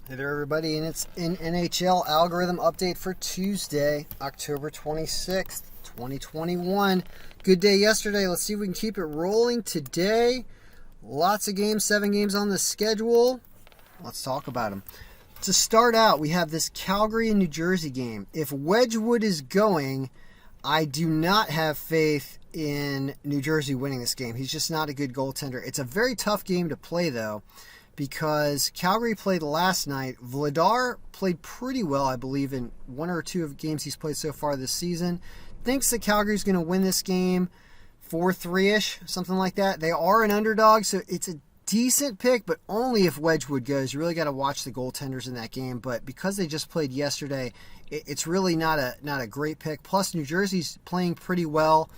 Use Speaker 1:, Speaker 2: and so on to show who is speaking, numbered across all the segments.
Speaker 1: Hey there, everybody, and it's an NHL algorithm update for Tuesday, October 26th, 2021. Good day yesterday. Let's see if we can keep it rolling today. Lots of games, 7 games on the schedule. Let's talk about them. To start out, we have this Calgary and New Jersey game. If Wedgwood is going, I do not have faith in New Jersey winning this game. He's just not a good goaltender. It's a very tough game to play, though, because Calgary played last night. Vladar played pretty well, I believe, in one or two of games he's played so far this season. Thinks that Calgary's going to win this game 4-3-ish, something like that. They are an underdog, so it's a decent pick, but only if Wedgwood goes. You really got to watch the goaltenders in that game, but because they just played yesterday, it's really not a great pick. Plus, New Jersey's playing pretty well.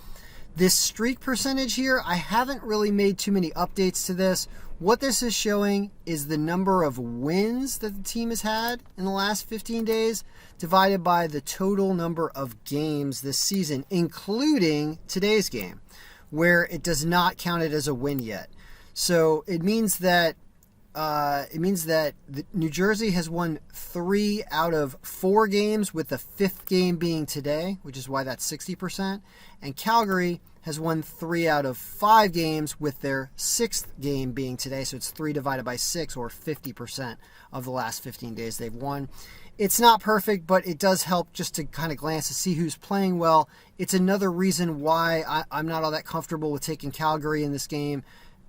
Speaker 1: This streak percentage here, I haven't really made too many updates to this. What this is showing is the number of wins that the team has had in the last 15 days divided by the total number of games this season, including today's game, where it does not count it as a win yet. So it means that New Jersey has won 3 out of 4 games, with the 5th game being today, which is why that's 60%. And Calgary has won 3 out of 5 games, with their 6th game being today. So it's 3 divided by 6, or 50% of the last 15 days they've won. It's not perfect, but it does help just to kind of glance to see who's playing well. It's another reason why I'm not all that comfortable with taking Calgary in this game.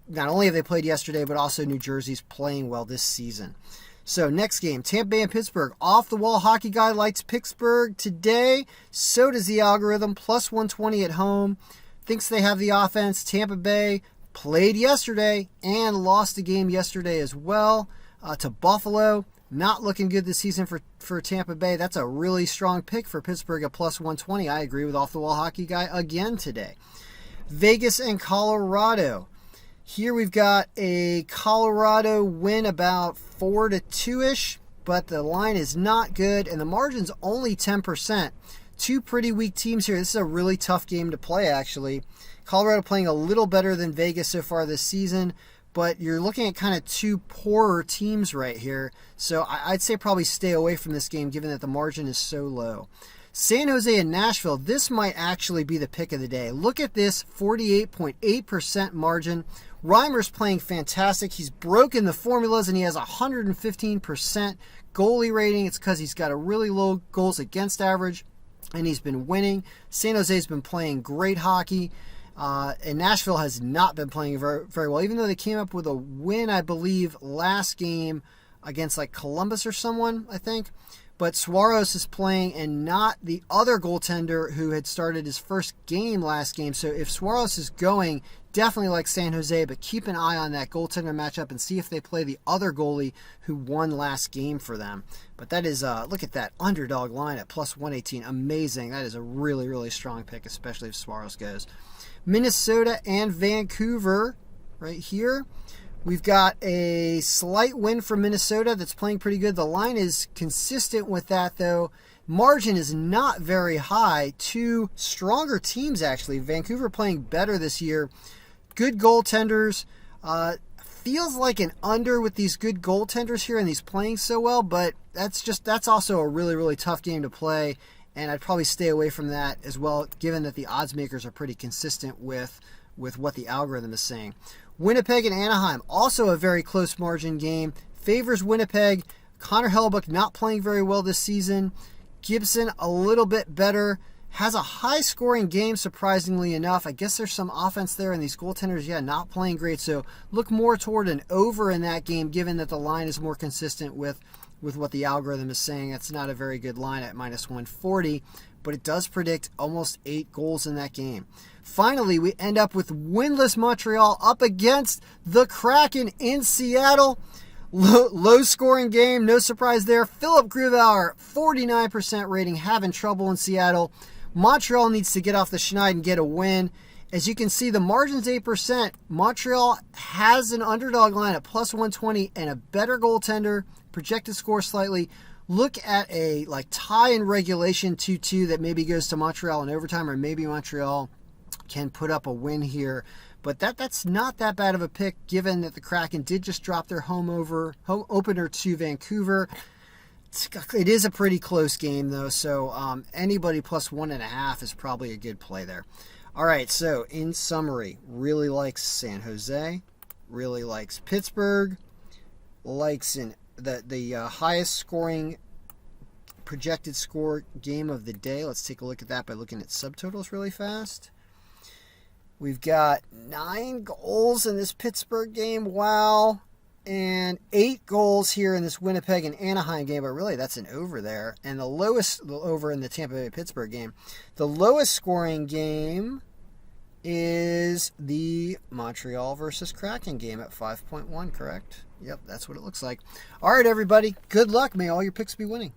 Speaker 1: Not only have they played yesterday, but also New Jersey's playing well this season. So next game, Tampa Bay and Pittsburgh. Off-the-wall hockey guy likes Pittsburgh today. So does the algorithm. Plus 120 at home. Thinks they have the offense. Tampa Bay played yesterday and lost a game yesterday as well to Buffalo. Not looking good this season for Tampa Bay. That's a really strong pick for Pittsburgh at plus 120. I agree with off-the-wall hockey guy again today. Vegas and Colorado. Here we've got a Colorado win about 4-2-ish, but the line is not good, and the margin's only 10%. Two pretty weak teams here. This is a really tough game to play, actually. Colorado playing a little better than Vegas so far this season, but you're looking at kind of two poorer teams right here. So I'd say probably stay away from this game, given that the margin is so low. San Jose and Nashville, this might actually be the pick of the day. Look at this 48.8% margin. Reimer's playing fantastic. He's broken the formulas, and he has 115% goalie rating. It's because he's got a really low goals against average, and he's been winning. San Jose's been playing great hockey, and Nashville has not been playing very, very well, even though they came up with a win, I believe, last game against like Columbus or someone, I think. But Suarez is playing, and not the other goaltender who had started his first game last game. So if Suarez is going, definitely like San Jose, but keep an eye on that goaltender matchup and see if they play the other goalie who won last game for them. But that is, look at that underdog line at plus 118. Amazing. That is a really, really strong pick, especially if Suarez goes. Minnesota and Vancouver right here. We've got a slight win for Minnesota that's playing pretty good. The line is consistent with that, though. Margin is not very high. Two stronger teams, actually. Vancouver playing better this year. Good goaltenders. Feels like an under with these good goaltenders here, and he's playing so well, but that's also a really, really tough game to play, and I'd probably stay away from that as well, given that the odds makers are pretty consistent with what the algorithm is saying. Winnipeg and Anaheim, also a very close margin game. Favors Winnipeg. Connor Hellebuyck not playing very well this season. Gibson a little bit better. Has a high-scoring game, surprisingly enough. I guess there's some offense there, and these goaltenders, not playing great. So look more toward an over in that game, given that the line is more consistent with what the algorithm is saying. That's not a very good line at minus 140, but it does predict almost 8 goals in that game. Finally, we end up with winless Montreal up against the Kraken in Seattle. Low-scoring game, no surprise there. Philip Grubauer, 49% rating, having trouble in Seattle. Montreal needs to get off the schneid and get a win. As you can see, the margin's 8%. Montreal has an underdog line at plus 120 and a better goaltender. Projected score slightly. Look at a tie in regulation 2-2 that maybe goes to Montreal in overtime, or maybe Montreal can put up a win here. But that's not that bad of a pick, given that the Kraken did just drop their home opener to Vancouver. It is a pretty close game, though, so anybody plus 1.5 is probably a good play there. All right, so in summary, really likes San Jose, really likes Pittsburgh, likes in the highest scoring projected score game of the day. Let's take a look at that by looking at subtotals really fast. We've got 9 goals in this Pittsburgh game. Wow. And 8 goals here in this Winnipeg and Anaheim game, but really that's an over there. And the lowest over in the Tampa Bay-Pittsburgh game. The lowest scoring game is the Montreal versus Kraken game at 5.1, correct? Yep, that's what it looks like. All right, everybody. Good luck. May all your picks be winning.